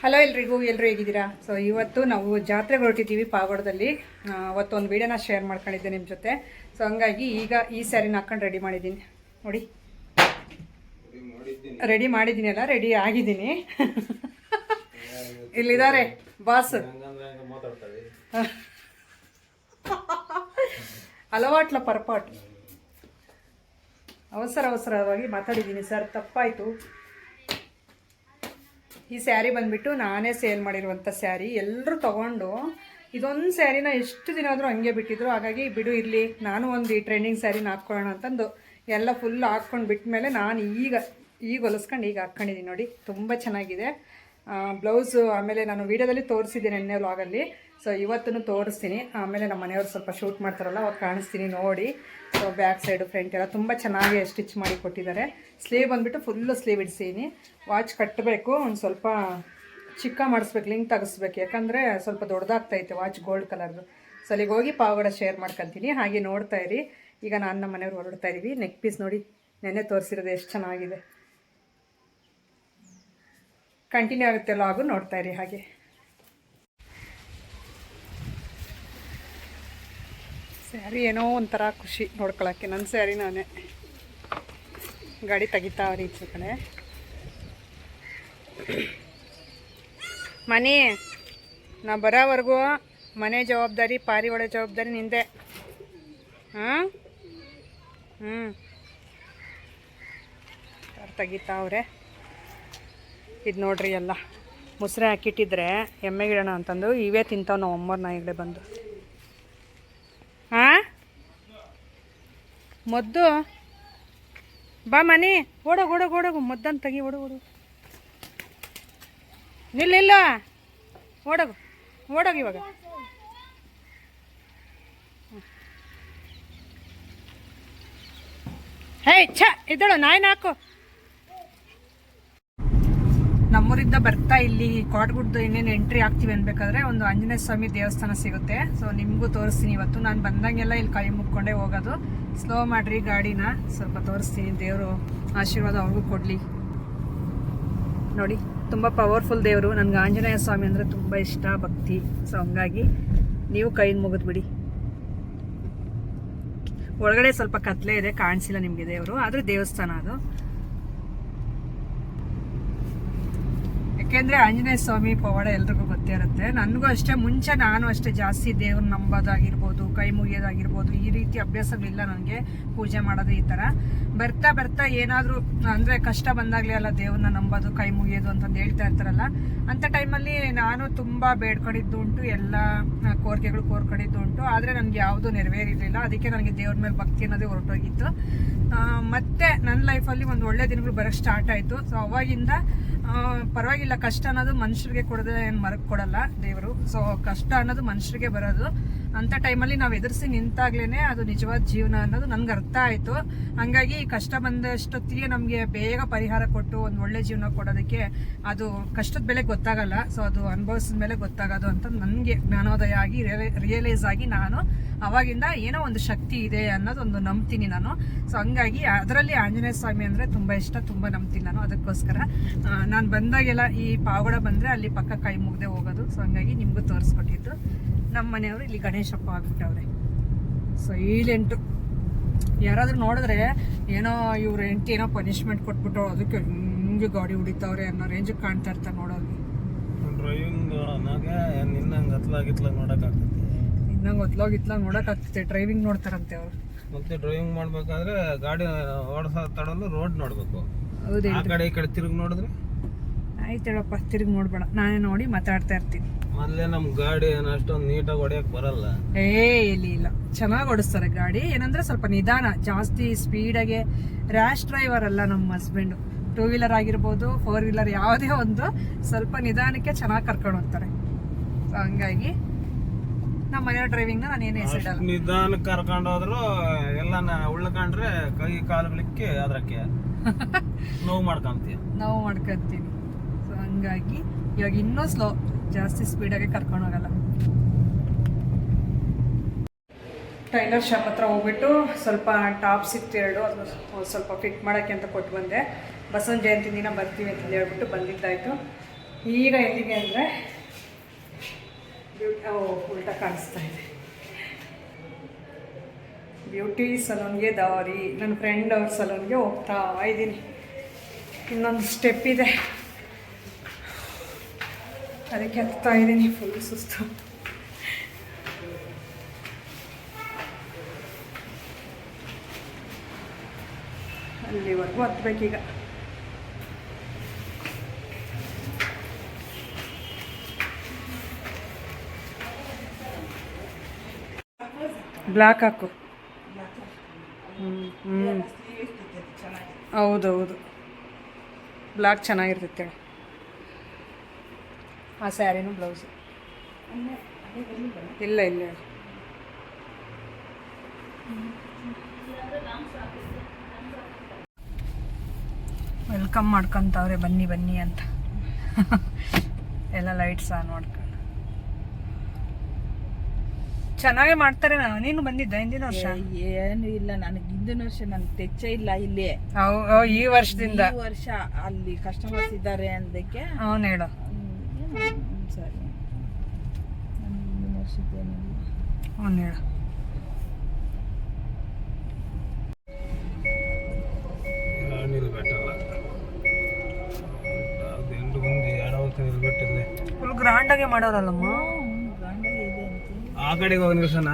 Hello ಎಲ್ಲರೂ ಹೇಗಿದ್ದೀರಾ? So ಇವತ್ತು ನಾವು ಜಾತ್ರೆಗೆ ಹೊರಟಿದ್ದೀವಿ ಪಾವಗಡದಲ್ಲಿ. ಅವತ್ತೊಂದು ವೀಡಿಯೋನ ಶೇರ್ ಮಾಡ್ಕೊಂಡಿದ್ದೆ ನಿಮ್ಮ ಜೊತೆ. ಸೊ ಹಂಗಾಗಿ ಈಗ ಈ ಸ್ಯಾರಿನ ಹಾಕೊಂಡು ರೆಡಿ ಮಾಡಿದ್ದೀನಿ ನೋಡಿ. ರೆಡಿ ಮಾಡಿದ್ದೀನಿ ಅಲ್ಲ, ರೆಡಿ ಆಗಿದ್ದೀನಿ. ಇಲ್ಲಿದ್ದಾರೆ ಬಾಸ್. ಹಲವಾಟ್ಲ ಪರ್ಪಾಟ್ ಅವಸರವಾಗಿ ಮಾತಾಡಿದ್ದೀನಿ ಸರ್, ತಪ್ಪಾಯಿತು. ಈ ಸ್ಯಾರಿ ಬಂದುಬಿಟ್ಟು ನಾನೇ ಸೇಲ್ ಮಾಡಿರುವಂಥ ಸ್ಯಾರಿ. ಎಲ್ಲರೂ ತೊಗೊಂಡು ಇದೊಂದು ಸ್ಯಾರಿನ ಎಷ್ಟು ದಿನ ಆದರೂ ಹಂಗೆ ಬಿಟ್ಟಿದ್ರು. ಹಾಗಾಗಿ ಬಿಡು ಇರಲಿ, ನಾನು ಒಂದು ಈ ಟ್ರೆಂಡಿಂಗ್ ಸ್ಯಾರಿನ ಹಾಕ್ಕೊಳ್ಳೋಣ ಅಂತಂದು ಎಲ್ಲ ಫುಲ್ ಹಾಕ್ಕೊಂಡು ಬಿಟ್ಟ ಮೇಲೆ ನಾನು ಈಗ ಹೊಲಿಸ್ಕೊಂಡು ಈಗ ಹಾಕ್ಕೊಂಡಿದ್ದೀನಿ ನೋಡಿ. ತುಂಬ ಚೆನ್ನಾಗಿದೆ ಬ್ಲೌಸು. ಆಮೇಲೆ ನಾನು ವೀಡಿಯೋದಲ್ಲಿ ತೋರಿಸಿದ್ದೆ ನೆನ್ನೆ ವ್ಲಾಗಲ್ಲಿ. ಸೊ ಇವತ್ತೂ ತೋರಿಸ್ತೀನಿ. ಆಮೇಲೆ ನಮ್ಮ ಮನೆಯವರು ಸ್ವಲ್ಪ ಶೂಟ್ ಮಾಡ್ತಾರಲ್ಲ ಅವಾಗ ಕಾಣಿಸ್ತೀನಿ ನೋಡಿ. ಸೊ ಬ್ಯಾಕ್ ಸೈಡು ಫ್ರಂಟ್ ಎಲ್ಲ ತುಂಬ ಚೆನ್ನಾಗಿ ಸ್ಟಿಚ್ ಮಾಡಿ ಕೊಟ್ಟಿದ್ದಾರೆ. ಸ್ಲೀವ್ ಬಂದುಬಿಟ್ಟು ಫುಲ್ಲು ಸ್ಲೀವ್ ಇಡಿಸೀನಿ. ವಾಚ್ ಕಟ್ಟಬೇಕು, ಒಂದು ಸ್ವಲ್ಪ ಚಿಕ್ಕ ಮಾಡಿಸ್ಬೇಕು, ಲಿಂಕ್ ತೆಗಿಸ್ಬೇಕು, ಯಾಕಂದರೆ ಸ್ವಲ್ಪ ದೊಡ್ಡದಾಗ್ತೈತೆ ವಾಚ್ ಗೋಲ್ಡ್ ಕಲರ್ದು. ಸೊ ಅಲ್ಲಿಗೆ ಹೋಗಿ ಪಾವಗಡ ಶೇರ್ ಮಾಡ್ಕೊತೀನಿ. ಹಾಗೆ ನೋಡ್ತಾ ಇರಿ. ಈಗ ನಾನು ನಮ್ಮ ಮನೆಯವ್ರು ಹೊರಡ್ತಾ ಇದ್ದೀವಿ. ನೆಕ್ ಪೀಸ್ ನೋಡಿ, ನೆನ್ನೆ ತೋರಿಸಿರೋದು ಎಷ್ಟು ಚೆನ್ನಾಗಿದೆ. ಕಂಟಿನ್ಯೂ ಆಗುತ್ತೆ ಲಾಗು, ನೋಡ್ತಾ ಇರಿ. ಹಾಗೆ ಸ್ಯಾರಿ ಏನೋ ಒಂಥರ ಖುಷಿ ನೋಡ್ಕೊಳಕ್ಕೆ. ನನ್ನ ಸ್ಯಾರಿ ನಾನೇ. ಗಾಡಿ ತೆಗಿತಾವ್ರಿ ಈಚೆ ಕಡೆ. ಮನೆ ನಾ ಬರೋವರೆಗೂ ಮನೆ ಜವಾಬ್ದಾರಿ, ಪಾರಿವಾಳ ಜವಾಬ್ದಾರಿ ನಿಂದೆ. ಹಾಂ ತೆಗಿತಾವ್ರೆ. ಇದು ನೋಡ್ರಿ, ಎಲ್ಲ ಮುಸ್ರೆ ಹಾಕಿಟ್ಟಿದ್ರೆ ಎಮ್ಮೆ ಗಿಡಣ ಅಂತಂದು ಇವೇ ತಿಂತಾವೆ ನಾವು ಅಮ್ಮವ್ರ ನಾಯಿಗಳೇ ಬಂದು. ಹಾಂ ಮೊದ್ದು ಬಾ ಮನಿ, ಓಡೋಗು ಮೊದ್ದಂತ ತೆಗಿ, ಓಡೋಗು ನಿಲ್ಲ, ಓಡೋಗು ಇವಾಗ. ಹೇ ಇದ್ದಳು ನಾಯಿನ ಹಾಕು. ನಮ್ಮೂರಿಂದ ಬರ್ತಾ ಇಲ್ಲಿ ಕೋಟಗುಡ್ದು ಇನ್ನೇನು ಎಂಟ್ರಿ ಆಗ್ತೀವಿ ಅನ್ಬೇಕಾದ್ರೆ ಒಂದು ಆಂಜನೇಯ ಸ್ವಾಮಿ ದೇವಸ್ಥಾನ ಸಿಗುತ್ತೆ. ಸೊ ನಿಮಗೂ ತೋರಿಸ್ತೀನಿ ಇವತ್ತು. ನಾನು ಬಂದಂಗೆಲ್ಲ ಇಲ್ಲಿ ಕೈ ಮುಕ್ಕೊಂಡೇ ಹೋಗೋದು. ಸ್ಲೋ ಮಾಡಿರಿ ಗಾಡಿನ, ಸ್ವಲ್ಪ ತೋರಿಸ್ತೀನಿ. ದೇವರು ಆಶೀರ್ವಾದ ಅವ್ರಿಗೂ ಕೊಡಲಿ. ನೋಡಿ, ತುಂಬ ಪವರ್ಫುಲ್ ದೇವರು. ನನಗೆ ಆಂಜನೇಯ ಸ್ವಾಮಿ ಅಂದರೆ ತುಂಬ ಇಷ್ಟ, ಭಕ್ತಿ. ಸೊ ಹಂಗಾಗಿ ನೀವು ಕೈ ಮುಗಿದ್ಬಿಡಿ. ಒಳಗಡೆ ಸ್ವಲ್ಪ ಕತ್ಲೆ ಇದೆ, ಕಾಣಿಸಿಲ್ಲ ನಿಮಗೆ ದೇವರು, ಆದರೆ ದೇವಸ್ಥಾನ ಅದು. ಯಾಕೆಂದರೆ ಆಂಜನೇಯ ಸ್ವಾಮಿ ಪವಾಡ ಎಲ್ರಿಗೂ ಗೊತ್ತೇ ಇರುತ್ತೆ. ನನಗೂ ಅಷ್ಟೇ, ಮುಂಚೆ ನಾನು ಅಷ್ಟೇ ಜಾಸ್ತಿ ದೇವ್ರನ್ನ ನಂಬೋದಾಗಿರ್ಬೋದು, ಕೈ ಮುಗಿಯೋದಾಗಿರ್ಬೋದು, ಈ ರೀತಿ ಅಭ್ಯಾಸಗಳಿಲ್ಲ ನನಗೆ. ಪೂಜೆ ಮಾಡೋದು ಈ ಥರ ಬರ್ತಾ ಏನಾದರೂ ಅಂದರೆ ಕಷ್ಟ ಬಂದಾಗಲೇ ಅಲ್ಲ ದೇವ್ರನ್ನ ನಂಬೋದು, ಕೈ ಮುಗಿಯೋದು ಅಂತಂದು ಹೇಳ್ತಾ ಇರ್ತಾರಲ್ಲ. ಅಂಥ ಟೈಮಲ್ಲಿ ನಾನು ತುಂಬ ಬೇಡ್ಕೊಂಡಿದ್ದು ಉಂಟು, ಎಲ್ಲ ಕೋರಿಕೆಗಳು ಕೋರ್ಕೊಂಡಿದ್ದು ಉಂಟು. ಆದರೆ ನನಗೆ ಯಾವುದೂ ನೆರವೇರಿರಲಿಲ್ಲ. ಅದಕ್ಕೆ ನನಗೆ ದೇವ್ರ ಮೇಲೆ ಭಕ್ತಿ ಅನ್ನೋದೇ ಹೊರಟೋಗಿತ್ತು. ಮತ್ತು ನನ್ನ ಲೈಫಲ್ಲಿ ಒಂದು ಒಳ್ಳೆ ದಿನಗಳು ಬರೋಕ್ಕೆ ಸ್ಟಾರ್ಟ್ ಆಯಿತು. ಸೊ ಅವಾಗಿಂದ ಪರವಾಗಿಲ್ಲ, ಕಷ್ಟ ಅನ್ನೋದು ಮನುಷ್ಯರಿಗೆ ಕೊಡೋದೇ ಏನು ಮರಕ್ಕೆ ಕೊಡಲ್ಲ ದೇವರು. ಸೊ ಕಷ್ಟ ಅನ್ನೋದು ಮನುಷ್ಯರಿಗೆ ಬರೋದು. ಅಂಥ ಟೈಮಲ್ಲಿ ನಾವು ಎದುರಿಸಿ ನಿಂತಾಗ್ಲೇ ಅದು ನಿಜವಾದ ಜೀವನ ಅನ್ನೋದು ನನಗೆ ಅರ್ಥ ಆಯಿತು. ಹಾಗಾಗಿ ಕಷ್ಟ ಬಂದಷ್ಟೊತ್ತಿಗೆ ನಮಗೆ ಬೇಗ ಪರಿಹಾರ ಕೊಟ್ಟು ಒಂದು ಒಳ್ಳೆ ಜೀವನ ಕೊಡೋದಕ್ಕೆ ಅದು ಕಷ್ಟದ ಬೆಲೆ ಗೊತ್ತಾಗಲ್ಲ. ಸೊ ಅದು ಅನುಭವಿಸಿದ ಮೇಲೆ ಗೊತ್ತಾಗೋದು ಅಂತ ನನಗೆ ಜ್ಞಾನೋದಯ ಆಗಿ ರಿಯಲೈಸ್ ಆಗಿ ನಾನು ಅವಾಗಿಂದ ಏನೋ ಒಂದು ಶಕ್ತಿ ಇದೆ ಅನ್ನೋದೊಂದು ನಂಬ್ತೀನಿ ನಾನು. ಸೊ ಹಂಗಾಗಿ ಅದರಲ್ಲಿ ಆಂಜನೇಯ ಸ್ವಾಮಿ ಅಂದರೆ ತುಂಬ ಇಷ್ಟ, ತುಂಬ ನಂಬ್ತೀನಿ ನಾನು. ಅದಕ್ಕೋಸ್ಕರ ನಾನು ಬಂದಾಗೆಲ್ಲ ಈ ಪಾವಗಡ ಬಂದರೆ ಅಲ್ಲಿ ಪಕ್ಕ ಕೈ ಮುಗ್ದೆ ಹೋಗೋದು. ಸೊ ಹಂಗಾಗಿ ನಿಮಗೂ ತೋರಿಸ್ಕೊಟ್ಟಿದ್ದು. ನಮ್ಮ ಮನೆಯವರು ಇಲ್ಲಿ ಗಣೇಶಪ್ಪ ಆಗ್ಬಿಟ್ಟವ್ರೆ. ಸೈಲೆಂಟು. ಯಾರಾದರೂ ನೋಡಿದ್ರೆ ಏನೋ ಇವ್ರ ಹೆಂಡತಿ ಏನೋ ಪನಿಷ್ಮೆಂಟ್ ಕೊಟ್ಬಿಟ್ಟು ಅದಕ್ಕೆ ಹಿಂಗೆ ಗಾಡಿ ಹೊಡಿತಾವ್ರೆ ಅನ್ನೋ ರೇಂಜಿಗೆ ಕಾಣ್ತಾ ಇರ್ತಾರೆ ನೋಡೋದು. ಇನ್ನಂಗೆ ಒತ್ಲಾಗಿತ್ಲಾಗ ನೋಡೋಕ್ಕಾಗ್ತೈತೆ. ಡ್ರೈವಿಂಗ್ ನೋಡ್ತಾರಂತೆ ಅವರು. ಮತ್ತೆ ಡ್ರೈವಿಂಗ್ ಮಾಡ್ಬೇಕಾದ್ರೆ ಗಾಡಿ ಓಡಿಸೋ ತಡಲು ರೋಡ್ ನೋಡ್ಬೇಕು. ಹೌದು, ಆ ಕಡೆ ಈ ಕಡೆ ತಿರುಗಿ ನೋಡಿದ್ರೆ ಆಯ್ತು ಹೇಳಪ್ಪ, ತಿರುಗಿ ನೋಡ್ಬೇಡ, ನಾನೇ ನೋಡಿ ಮಾತಾಡ್ತಾ ಇರ್ತೀನಿ. ಮೊದಲೇ ನಮ್ಮ ಗಾಡಿ ಅಷ್ಟೊಂದು ನೀಟಾಗಿ ಹೊಡೆಯಕ್ಕೆ ಬರಲ್ಲ. ಇಲ್ಲ ಚೆನ್ನಾಗಿ ಓಡಿಸ್ತಾರೆ ಗಾಡಿ. ಏನಂದ್ರೆ ಸ್ವಲ್ಪ ನಿಧಾನ, ಜಾಸ್ತಿ ಸ್ಪೀಡಾಗೆ. ರ್ಯಾಶ್ ಡ್ರೈವರ್ ಅಲ್ಲ ನಮ್ಮ ಹಸ್ಬೆಂಡು. 2 ವೀಲರ್ ಆಗಿರ್ಬೋದು, 4 ವೀಲರ್, ಯಾವುದೇ ಒಂದು ಸ್ವಲ್ಪ ನಿಧಾನಕ್ಕೆ ಚೆನ್ನಾಗಿ ಕರ್ಕೊಂಡು ಹೋಗ್ತಾರೆ. ಸೊ ಹಂಗಾಗಿ ನಮ್ಮ ಮನೆಯ ಡ್ರೈವಿಂಗ್ನ ನಾನು ಏನೇ ಹೆಸರಿಡಲ್ಲ. ನಿಧಾನಕ್ಕೆ ಕರ್ಕೊಂಡು ಹೋದ್ರು ಎಲ್ಲ ಉಳ್ಕೊಂಡ್ರೆ ಕೈ ಕಾಲುಗಳಿಗೆ ಅದಕ್ಕೆ ನೋವು ಮಾಡ್ಕೊಂತೀವಿ. ಸೊ ಹಂಗಾಗಿ ಇವಾಗ ಇನ್ನೂ ಸ್ಲೋ, ಜಾಸ್ತಿ ಸ್ಪೀಡಾಗಿ ಕರ್ಕೊಂಡು ಹೋಗಲ್ಲ. ಟೈಲರ್ ಶಾಪ್ ಹತ್ರ ಹೋಗ್ಬಿಟ್ಟು ಸ್ವಲ್ಪ ಟಾಪ್ಸ್ ಇತ್ತು 2, ಅದು ಸ್ವಲ್ಪ ಫಿಟ್ ಮಾಡೋಕ್ಕೆ ಅಂತ ಕೊಟ್ಟು ಬಂದೆ. ಬಸವನ ಜಯಂತಿ ದಿನ ಬರ್ತೀವಿ ಅಂತ ಹೇಳ್ಬಿಟ್ಟು ಬಂದಿದ್ದಾಯಿತು. ಈಗ ಎಲ್ಲಿಗೆ ಅಂದರೆ ಉಲ್ಟಾ ಕಾಣಿಸ್ತಾ ಇದೆ. ಬ್ಯೂಟಿ ಸಲೂನ್ಗೆ ದಾರಿ. ನನ್ನ ಫ್ರೆಂಡ್ ಅವ್ರ ಸಲೂನ್ಗೆ ಹೋಗ್ತಾ ಇದ್ದೀನಿ. ಇನ್ನೊಂದು ಸ್ಟೆಪ್ ಇದೆ, ಅದಕ್ಕೆ ಹತ್ತಾ ಇದ್ದೀನಿ. ಫುಲ್ ಸುಸ್ತು. ಅಲ್ಲಿವರೆಗೂ ಹತ್ಬೇಕೀಗ. ಬ್ಲ್ಯಾಕ್ ಹಾಕು. ಹೌದೌದು, ಬ್ಲ್ಯಾಕ್ ಚೆನ್ನಾಗಿರ್ತೈತೆ. ಆ ಸ್ಯಾರಿನೂ ಬ್ಲೌಸು ಇಲ್ಲ ಇಲ್ಲ. ವೆಲ್ಕಮ್ ಮಾಡ್ಕೊಂತವ್ರೆ, ಬನ್ನಿ ಬನ್ನಿ ಅಂತ. ಎಲ್ಲ ಲೈಟ್ಸ್ ಆನ್ ಮಾಡ್ಕೊಂಡು ಚೆನ್ನಾಗೇ ಮಾಡ್ತಾರೆ. ನೀನು ಬಂದಿದ್ದ ಹಿಂದಿನ ವರ್ಷ? ಏನು ಇಲ್ಲ, ನನಗೆ ಹಿಂದಿನ ವರ್ಷ ನನಗೆ ತೆಚ್ಚೇ ಇಲ್ಲ ಇಲ್ಲಿ. ಈ ವರ್ಷದಿಂದ ಈ ವರ್ಷ ಅಲ್ಲಿ ಕಸ್ಟಮರ್ಸ್ ಇದ್ದಾರೆ ಅಂದಕ್ಕೆ ಅವನು ಹೇಳು. ಸರಿ, ಹಿಂದಿನ ವರ್ಷದ್ದೇನಿಲ್ಲ. ಅವನು ಹೇಳು. ಫುಲ್ ಗ್ರ್ಯಾಂಡ್ ಆಗಿ ಮಾಡೋರಲ್ಲಮ್ಮ. ಗಂಡಗೆ ಇದೆ ಅಂತ ಆ ಕಡೆಗೆ ಹೋಗಿ ನಿಲ್ಸೋಣ.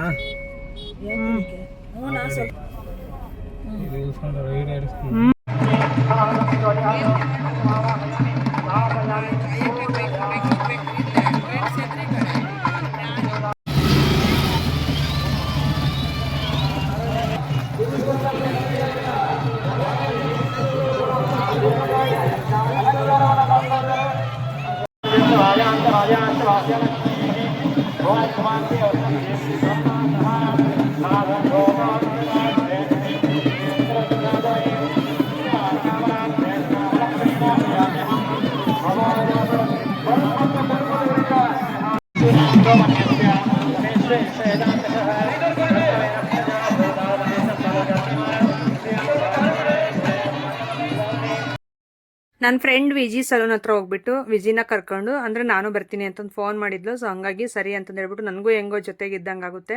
ನನ್ನ ಫ್ರೆಂಡ್ ವಿಜಿ ಸಲೂನ್ ಹತ್ರ ಹೋಗ್ಬಿಟ್ಟು ವಿಜಿನ ಕರ್ಕೊಂಡು, ಅಂದರೆ ನಾನು ಬರ್ತೀನಿ ಅಂತಂದು ಫೋನ್ ಮಾಡಿದ್ಲು. ಸೊ ಹಂಗಾಗಿ ಸರಿ ಅಂತಂದು ಹೇಳ್ಬಿಟ್ಟು ನನಗೂ ಹೆಂಗೋ ಜೊತೆಗೆ ಇದ್ದಂಗೆ ಆಗುತ್ತೆ.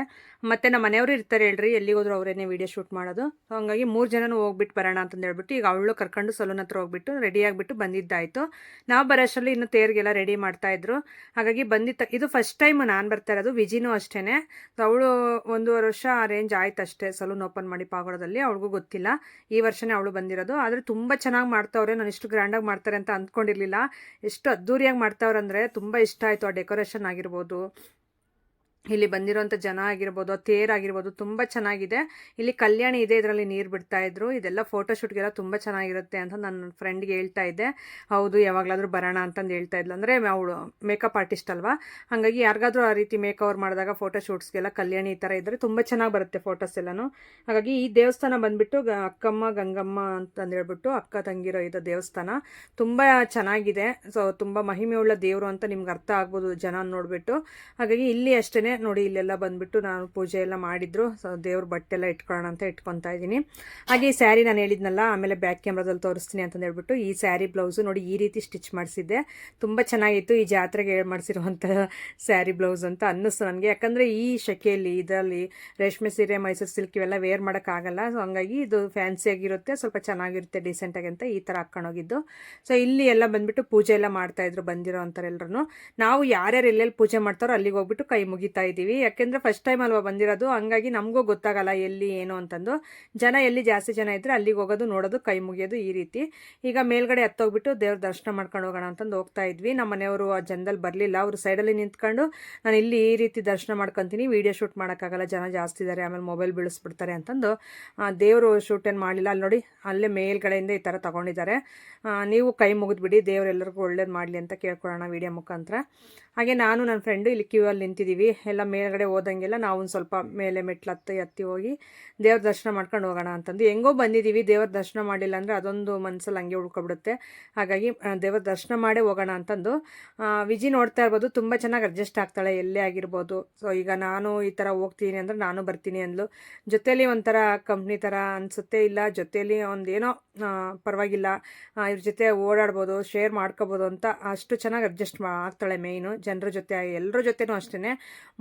ಮತ್ತು ನಮ್ಮ ಮನೆಯವರು ಇರ್ತಾರೆ ಹೇಳ್ರಿ, ಎಲ್ಲಿಗೋದ್ರು ಅವರೇನೆ ವೀಡಿಯೋ ಶೂಟ್ ಮಾಡೋದು. ಸೊ ಹಂಗಾಗಿ 3 ಜನನೂ ಹೋಗ್ಬಿಟ್ಟು ಬರೋಣ ಅಂತಂದು ಹೇಳ್ಬಿಟ್ಟು ಈಗ ಅವಳು ಕರ್ಕೊಂಡು ಸಲೂನ್ ಹತ್ರ ಹೋಗ್ಬಿಟ್ಟು ರೆಡಿ ಆಗಿಬಿಟ್ಟು ಬಂದಿದ್ದಾಯಿತು. ನಾವು ಬರೋಷ್ಟರಲ್ಲಿ ಇನ್ನು ತೇರಿಗೆಲ್ಲ ರೆಡಿ ಮಾಡ್ತಾಯಿದ್ರು. ಹಾಗಾಗಿ ಇದು ಫಸ್ಟ್ ಟೈಮ್ ನಾನು ಬರ್ತಾ ಇರೋದು. ವಿಜಿನೂ ಅಷ್ಟೇ. ಅವಳು 1.5 ವರ್ಷ ರೇಂಜ್ ಆಯ್ತು ಅಷ್ಟೇ ಸಲೂನ್ ಓಪನ್ ಮಾಡಿ ಪಾಗೋಡದಲ್ಲಿ. ಅವಳಿಗೂ ಗೊತ್ತಿಲ್ಲ, ಈ ವರ್ಷನೇ ಅವಳು ಬಂದಿರೋದು. ಆದರೆ ತುಂಬ ಚೆನ್ನಾಗಿ ಮಾಡ್ತಾವ್ರೆ. ನಾನು ಇಷ್ಟು ಗ್ರ್ಯಾಂಡ್ ಮಾಡ್ತಾರೆ ಅಂತ ಅಂದ್ಕೊಂಡಿರ್ಲಿಲ್ಲ. ಎಷ್ಟು ಅದ್ದೂರಿಯಾಗಿ ಮಾಡ್ತಾವ್ರಂದ್ರೆ ತುಂಬ ಇಷ್ಟ ಆಯಿತು. ಆ ಡೆಕೋರೇಷನ್ ಆಗಿರ್ಬೋದು, ಇಲ್ಲಿ ಬಂದಿರೋಂಥ ಜನ ಆಗಿರ್ಬೋದು, ತೇರಾಗಿರ್ಬೋದು, ತುಂಬ ಚೆನ್ನಾಗಿದೆ. ಇಲ್ಲಿ ಕಲ್ಯಾಣಿ ಇದೆ, ಇದರಲ್ಲಿ ನೀರು ಬಿಡ್ತಾ ಇದ್ರು. ಇದೆಲ್ಲ ಫೋಟೋಶೂಟ್ಗೆಲ್ಲ ತುಂಬ ಚೆನ್ನಾಗಿರುತ್ತೆ ಅಂತ ನನ್ನ ಫ್ರೆಂಡ್ಗೆ ಹೇಳ್ತಾ ಇದ್ದೆ. ಹೌದು, ಯಾವಾಗಲಾದರೂ ಬರೋಣ ಅಂತಂದು ಹೇಳ್ತಾ ಇದ್ಲು. ಅಂದರೆ ಅವಳು ಮೇಕಪ್ ಆರ್ಟಿಸ್ಟ್ ಅಲ್ವಾ, ಹಾಗಾಗಿ ಯಾರಿಗಾದ್ರೂ ಆ ರೀತಿ ಮೇಕ್ ಓವರ್ ಮಾಡಿದಾಗ ಫೋಟೋಶೂಟ್ಸ್ಗೆಲ್ಲ ಕಲ್ಯಾಣಿ ಈ ಥರ ಇದ್ದರೆ ತುಂಬ ಚೆನ್ನಾಗಿ ಬರುತ್ತೆ ಫೋಟೋಸ್ ಎಲ್ಲನೂ. ಹಾಗಾಗಿ ಈ ದೇವಸ್ಥಾನ ಬಂದುಬಿಟ್ಟು ಅಕ್ಕಮ್ಮ ಗಂಗಮ್ಮ ಅಂತಂದು ಹೇಳ್ಬಿಟ್ಟು ಅಕ್ಕ ತಂಗಿರೋ ಇದು ದೇವಸ್ಥಾನ ತುಂಬ ಚೆನ್ನಾಗಿದೆ. ಸೊ ತುಂಬ ಮಹಿಮೆಯುಳ್ಳ ದೇವರು ಅಂತ ನಿಮ್ಗೆ ಅರ್ಥ ಆಗ್ಬೋದು ಜನ ನೋಡಿಬಿಟ್ಟು. ಹಾಗಾಗಿ ಇಲ್ಲಿ ಅಷ್ಟೇ ನೋಡಿ, ಇಲ್ಲೆಲ್ಲ ಬಂದ್ಬಿಟ್ಟು ನಾನು ಪೂಜೆ ಎಲ್ಲ ಮಾಡಿದ್ರು. ಸೊ ದೇವ್ರ ಬಟ್ಟೆಲ್ಲ ಇಟ್ಕೊಳ್ಳೋಣ ಅಂತ ಇಟ್ಕೊತಾ ಇದ್ದೀನಿ. ಹಾಗೆ ಈ ಸ್ಯಾರಿ ನಾನು ಹೇಳಿದ್ನಲ್ಲ, ಆಮೇಲೆ ಬ್ಯಾಕ್ ಕ್ಯಾಮ್ರಾದಲ್ಲಿ ತೋರಿಸ್ತೀನಿ ಅಂತಂದು ಹೇಳ್ಬಿಟ್ಟು ಈ ಸ್ಯಾರಿ ಬ್ಲೌಸು ನೋಡಿ ಈ ರೀತಿ ಸ್ಟಿಚ್ ಮಾಡಿಸಿದ್ದೆ. ತುಂಬ ಚೆನ್ನಾಗಿತ್ತು. ಈ ಜಾತ್ರೆಗೆ ಮಾಡಿಸಿರುವಂಥ ಸ್ಯಾರಿ ಬ್ಲೌಸ್ ಅಂತ ಅನ್ನಿಸ್ತು ನನಗೆ. ಯಾಕಂದರೆ ಈ ಶೆಕೆಯಲ್ಲಿ ಇದರಲ್ಲಿ ರೇಷ್ಮೆ ಸೀರೆ, ಮೈಸೂರು ಸಿಲ್ಕ್ ಇವೆಲ್ಲ ವೇರ್ ಮಾಡೋಕ್ಕಾಗಲ್ಲ. ಸೊ ಹಂಗಾಗಿ ಇದು ಫ್ಯಾನ್ಸಿಯಾಗಿರುತ್ತೆ, ಸ್ವಲ್ಪ ಚೆನ್ನಾಗಿರುತ್ತೆ, ಡಿಸೆಂಟಾಗಿ ಅಂತ ಈ ಥರ ಹಾಕ್ಕೊಂಡೋಗಿದ್ದು. ಸೊ ಇಲ್ಲಿ ಎಲ್ಲ ಬಂದುಬಿಟ್ಟು ಪೂಜೆ ಎಲ್ಲ ಮಾಡ್ತಾಯಿದ್ರು ಬಂದಿರೋ ಅಂಥವ್ರೆಲ್ಲರೂ. ನಾವು ಯಾರ್ಯಾರು ಎಲ್ಲೆಲ್ಲಿ ಪೂಜೆ ಮಾಡ್ತಾರೋ ಅಲ್ಲಿಗೆ ಹೋಗ್ಬಿಟ್ಟು ಕೈ ಮುಗಿತಾ ಇದ್ದೀವಿ. ಯಾಕೆಂದರೆ ಫಸ್ಟ್ ಟೈಮ್ ಅಲ್ವಾ ಬಂದಿರೋದು, ಹಂಗಾಗಿ ನಮಗೂ ಗೊತ್ತಾಗಲ್ಲ ಎಲ್ಲಿ ಏನು ಅಂತಂದು. ಎಲ್ಲಿ ಜಾಸ್ತಿ ಜನ ಇದ್ದರೆ ಅಲ್ಲಿಗೆ ಹೋಗೋದು, ನೋಡೋದು, ಕೈ ಮುಗಿಯೋದು ಈ ರೀತಿ. ಈಗ ಮೇಲ್ಗಡೆ ಹತ್ತೋಗ್ಬಿಟ್ಟು ದೇವ್ರ ದರ್ಶನ ಮಾಡ್ಕೊಂಡು ಹೋಗೋಣ ಅಂತಂದು ಹೋಗ್ತಾ ಇದ್ವಿ. ನಮ್ಮ ಮನೆಯವರು ಆ ಜನದಲ್ಲಿ ಬರಲಿಲ್ಲ. ಅವರು ಸೈಡಲ್ಲಿ ನಿಂತ್ಕೊಂಡು ನಾನು ಇಲ್ಲಿ ಈ ರೀತಿ ದರ್ಶನ ಮಾಡ್ಕೊತೀನಿ, ವೀಡಿಯೋ ಶೂಟ್ ಮಾಡೋಕ್ಕಾಗಲ್ಲ, ಜನ ಜಾಸ್ತಿ ಇದ್ದಾರೆ, ಆಮೇಲೆ ಮೊಬೈಲ್ ಬೀಳಿಸ್ಬಿಡ್ತಾರೆ ಅಂತಂದು ದೇವರು ಶೂಟ್ ಏನು ಮಾಡಲಿಲ್ಲ. ಅಲ್ಲಿ ನೋಡಿ, ಅಲ್ಲೇ ಮೇಲ್ಗಡೆಯಿಂದ ಈ ಥರ ತೊಗೊಂಡಿದ್ದಾರೆ. ನೀವು ಕೈ ಮುಗಿದ್ಬಿಡಿ, ದೇವರೆಲ್ಲರಿಗೂ ಒಳ್ಳೇದು ಮಾಡಲಿ ಅಂತ ಕೇಳ್ಕೊಳ್ಳೋಣ ವೀಡಿಯೋ ಮುಖಾಂತರ. ಹಾಗೆ ನಾನು ನನ್ನ ಫ್ರೆಂಡು ಇಲ್ಲಿ ಕ್ಯೂ ಅಲ್ಲಿ ನಿಂತಿದ್ದೀವಿ. ಎಲ್ಲ ಮೇಲ್ಗಡೆ ಹೋದಂಗೆಲ್ಲ ನಾವು ಒಂದು ಸ್ವಲ್ಪ ಮೇಲೆ ಮೆಟ್ಲು ಹತ್ತಿ ಹೋಗಿ ದೇವ್ರ ದರ್ಶನ ಮಾಡ್ಕೊಂಡು ಹೋಗೋಣ ಅಂತಂದು ಹೆಂಗೋ ಬಂದಿದ್ದೀವಿ. ದೇವ್ರ ದರ್ಶನ ಮಾಡಿಲ್ಲ ಅಂದರೆ ಅದೊಂದು ಮನಸ್ಸಲ್ಲಿ ಹಂಗೆ ಉಳ್ಕೊಬಿಡುತ್ತೆ. ಹಾಗಾಗಿ ದೇವ್ರ ದರ್ಶನ ಮಾಡೇ ಹೋಗೋಣ ಅಂತಂದು ವಿಜಿ ನೋಡ್ತಾ ಇರ್ಬೋದು, ತುಂಬ ಚೆನ್ನಾಗಿ ಅಡ್ಜಸ್ಟ್ ಆಗ್ತಾಳೆ ಎಲ್ಲೇ ಆಗಿರ್ಬೋದು. ಸೊ ಈಗ ನಾನು ಈ ಥರ ಹೋಗ್ತೀನಿ ಅಂದರೆ ನಾನು ಬರ್ತೀನಿ ಅಂದ್ಲು. ಜೊತೇಲಿ ಒಂಥರ ಕಂಪ್ನಿ ಥರ ಅನಿಸುತ್ತೆ, ಇಲ್ಲ ಜೊತೇಲಿ ಒಂದೇನೋ ಪರವಾಗಿಲ್ಲ ಇವ್ರ ಜೊತೆ ಓಡಾಡ್ಬೋದು, ಶೇರ್ ಮಾಡ್ಕೋಬೋದು ಅಂತ ಅಷ್ಟು ಚೆನ್ನಾಗಿ ಅಡ್ಜಸ್ಟ್ ಆಗ್ತಾಳೆ. ಮೇಯ್ನು ಜನರ ಜೊತೆ ಎಲ್ಲರ ಜೊತೆನೂ ಅಷ್ಟೇ,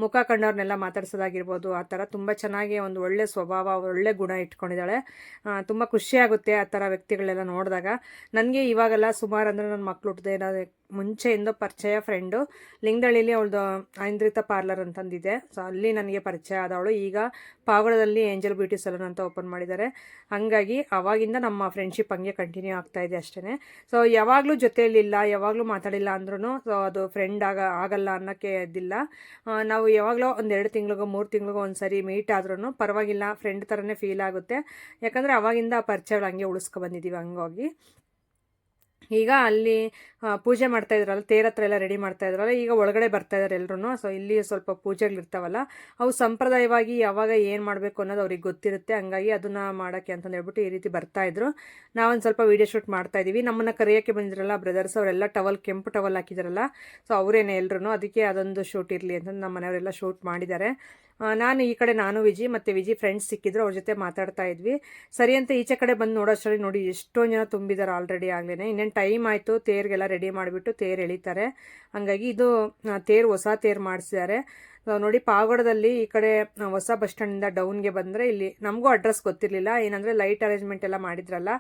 ಮುಖ ಕಂಡವ್ರನ್ನೆಲ್ಲ ಮಾತಾಡ್ಸೋದಾಗಿರ್ಬೋದು, ಆ ಥರ ತುಂಬ ಚೆನ್ನಾಗಿ ಒಂದು ಒಳ್ಳೆ ಸ್ವಭಾವ, ಒಳ್ಳೆ ಗುಣ ಇಟ್ಕೊಂಡಿದ್ದಾಳೆ. ತುಂಬ ಖುಷಿಯಾಗುತ್ತೆ ಆ ಥರ ವ್ಯಕ್ತಿಗಳೆಲ್ಲ ನೋಡಿದಾಗ. ನನಗೆ ಇವಾಗೆಲ್ಲ ಸುಮಾರು ಅಂದರೆ ನನ್ನ ಮಕ್ಳು ಹುಟ್ಟಿದೆ ಮುಂಚೆಯಿಂದ ಪರಿಚಯ ಫ್ರೆಂಡು. ಲಿಂಗದಳ್ಳಿಲಿ ಅವಳದು ಐಂದ್ರಿತ ಪಾರ್ಲರ್ ಅಂತಂದಿದೆ, ಸೊ ಅಲ್ಲಿ ನನಗೆ ಪರಿಚಯ ಆದವಳು. ಈಗ ಪಾವಗಡದಲ್ಲಿ ಏಂಜಲ್ ಬ್ಯೂಟಿ ಸಲೂನ್ ಅಂತ ಓಪನ್ ಮಾಡಿದ್ದಾರೆ. ಹಾಗಾಗಿ ಅವಾಗಿಂದ ನಮ್ಮ ಫ್ರೆಂಡ್ಶಿಪ್ ಹಂಗೆ ಕಂಟಿನ್ಯೂ ಆಗ್ತಾ ಇದೆ ಅಷ್ಟೇ. ಸೊ ಯಾವಾಗಲೂ ಜೊತೆಯಲ್ಲಿಲ್ಲ, ಯಾವಾಗಲೂ ಮಾತಾಡಿಲ್ಲ ಅಂದ್ರೂ ಸೊ ಅದು ಫ್ರೆಂಡ್ ಆಗಲ್ಲ ಅನ್ನೋಕ್ಕೆ ಇದ್ದಿಲ್ಲ. ನಾವು ಯಾವಾಗಲೂ ಒಂದು 2 ತಿಂಗಳಿಗೋ 3 ತಿಂಗಳಿಗೋ ಒಂದು ಸರಿ ಮೀಟ್ ಆದ್ರೂ ಪರವಾಗಿಲ್ಲ, ಫ್ರೆಂಡ್ ಥರನೇ ಫೀಲ್ ಆಗುತ್ತೆ. ಯಾಕಂದರೆ ಅವಾಗಿಂದ ಆ ಪರಿಚಯಗಳು ಹಂಗೆ ಉಳಿಸ್ಕೊಬಂದಿದ್ದೀವಿ. ಹಂಗಾಗಿ ಈಗ ಅಲ್ಲಿ ಪೂಜೆ ಮಾಡ್ತಾ ಇದ್ರಲ್ಲ, ತೇರ ಹತ್ರ ಎಲ್ಲ ರೆಡಿ ಮಾಡ್ತಾ ಇದ್ರಲ್ಲ, ಈಗ ಒಳಗಡೆ ಬರ್ತಾ ಇದ್ದಾರೆ ಎಲ್ಲರೂ. ಸೊ ಇಲ್ಲಿ ಸ್ವಲ್ಪ ಪೂಜೆಗಳಿರ್ತಾವಲ್ಲ, ಅವು ಸಂಪ್ರದಾಯವಾಗಿ ಯಾವಾಗ ಏನು ಮಾಡಬೇಕು ಅನ್ನೋದು ಅವ್ರಿಗೆ ಗೊತ್ತಿರುತ್ತೆ. ಹಂಗಾಗಿ ಅದನ್ನು ಮಾಡೋಕ್ಕೆ ಅಂತಂದು ಹೇಳ್ಬಿಟ್ಟು ಈ ರೀತಿ ಬರ್ತಾಯಿದ್ರು. ನಾವೊಂದು ಸ್ವಲ್ಪ ವೀಡಿಯೋ ಶೂಟ್ ಮಾಡ್ತಾ ಇದ್ದೀವಿ. ನಮ್ಮನ್ನು ಕರೆಯೋಕ್ಕೆ ಬಂದಿದ್ರಲ್ಲ ಬ್ರದರ್ಸ್, ಅವರೆಲ್ಲ ಕೆಂಪು ಟವಲ್ ಹಾಕಿದಾರಲ್ಲ, ಸೊ ಅವರೇನೆ ಎಲ್ಲರೂ. ಅದಕ್ಕೆ ಅದೊಂದು ಶೂಟ್ ಇರಲಿ ಅಂತಂದು ನಮ್ಮ ಮನೆಯವರೆಲ್ಲ ಶೂಟ್ ಮಾಡಿದ್ದಾರೆ. ನಾನು ಈ ಕಡೆ ವಿಜಿ ಮತ್ತು ವಿಜಿ ಫ್ರೆಂಡ್ಸ್ ಸಿಕ್ಕಿದ್ರು, ಅವ್ರ ಜೊತೆ ಮಾತಾಡ್ತಾ ಇದ್ವಿ. ಸರಿ ಅಂತ ಈಚೆ ಕಡೆ ಬಂದು ನೋಡೋಷ್ಟರಲ್ಲಿ ನೋಡಿ ಎಷ್ಟೊಂದು ಜನ ತುಂಬಿದ್ದಾರೆ ಆಲ್ರೆಡಿ. ಆಗಲೇ ಇನ್ನೇನು ಟೈಮ್ ಆಯಿತು, ತೇರಿಗೆಲ್ಲ ರೆಡಿ ಮಾಡಿಬಿಟ್ಟು ತೇರು ಎಳಿತಾರೆ. ಹಾಗಾಗಿ ಇದು ಹೊಸ ತೇರು ಮಾಡಿಸಿದ್ದಾರೆ. ನೋಡಿ ಪಾವಗಡದಲ್ಲಿ ಈ ಕಡೆ ಹೊಸ ಬಸ್ ಸ್ಟ್ಯಾಂಡಿಂದ ಡೌನ್ಗೆ ಬಂದರೆ ಇಲ್ಲಿ ನಮಗೂ ಅಡ್ರೆಸ್ ಗೊತ್ತಿರಲಿಲ್ಲ. ಏನಂದರೆ ಲೈಟ್ ಅರೇಂಜ್ಮೆಂಟ್ ಎಲ್ಲ ಮಾಡಿದ್ರಲ್ಲ,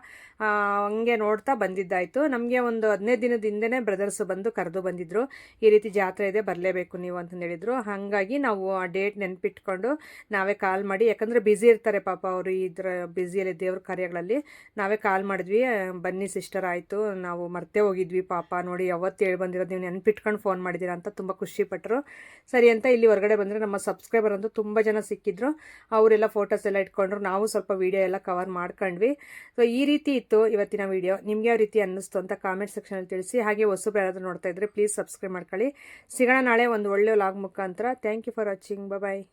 ಹಂಗೆ ನೋಡ್ತಾ ಬಂದಿದ್ದಾಯಿತು. ನಮಗೆ ಒಂದು 15 ದಿನದ ಹಿಂದೆನೇ ಬ್ರದರ್ಸ್ ಬಂದು ಕರೆದು ಬಂದಿದ್ದರು, ಈ ರೀತಿ ಜಾತ್ರೆ ಇದೆ ಬರಲೇಬೇಕು ನೀವು ಅಂತಂದು ಹೇಳಿದರು. ಹಾಗಾಗಿ ನಾವು ಆ ಡೇಟ್ ನೆನಪಿಟ್ಕೊಂಡು ನಾವೇ ಕಾಲ್ ಮಾಡಿ, ಯಾಕಂದರೆ ಬ್ಯುಸಿ ಇರ್ತಾರೆ ಪಾಪ ಅವರು ಇದ್ರ ಬ್ಯುಸಿಯಲ್ಲಿ ದೇವ್ರ ಕಾರ್ಯಗಳಲ್ಲಿ. ನಾವೇ ಕಾಲ್ ಮಾಡಿದ್ವಿ, ಬನ್ನಿ ಸಿಸ್ಟರ್ ಆಯಿತು, ನಾವು ಮರ್ತೇ ಹೋಗಿದ್ವಿ ಪಾಪ, ನೋಡಿ ಯಾವತ್ತು ಹೇಳಿ ಬಂದಿರೋದು ನೀವು ನೆನಪಿಟ್ಕೊಂಡು ಫೋನ್ ಮಾಡಿದ್ದೀರಾ ಅಂತ ತುಂಬ ಖುಷಿಪಟ್ಟರು. ಸರಿ ಅಂತ ಇಲ್ಲಿ ಹೊರಗಡೆ ಬಂದರೆ ನಮ್ಮ ಸಬ್ಸ್ಕ್ರೈಬರ್ ಅಂತೂ ತುಂಬ ಜನ ಸಿಕ್ಕಿದ್ರು. ಅವರೆಲ್ಲ ಫೋಟೋಸ್ ಎಲ್ಲ ಇಟ್ಕೊಂಡ್ರು, ನಾವು ಸ್ವಲ್ಪ ವೀಡಿಯೋ ಎಲ್ಲ ಕವರ್ ಮಾಡ್ಕೊಂಡ್ವಿ. ಸೊ ಈ ರೀತಿ ಇತ್ತು ಇವತ್ತಿನ ವೀಡಿಯೋ. ನಿಮಗೆ ಯಾವ ರೀತಿ ಅನ್ನಿಸ್ತು ಅಂತ ಕಾಮೆಂಟ್ ಸೆಕ್ಷನಲ್ಲಿ ತಿಳಿಸಿ. ಹಾಗೆ ಹೊಸಬ್ರು ಯಾರಾದರೂ ನೋಡ್ತಾ ಇದ್ದರೆ ಪ್ಲೀಸ್ ಸಬ್ಸ್ಕ್ರೈಬ್ ಮಾಡ್ಕೊಳ್ಳಿ. ಸಿಗೋಣ ನಾಳೆ ಒಂದು ಒಳ್ಳೆ ವ್ಲಾಗ್ ಮುಖಾಂತರ. Thank you for watching. Bye.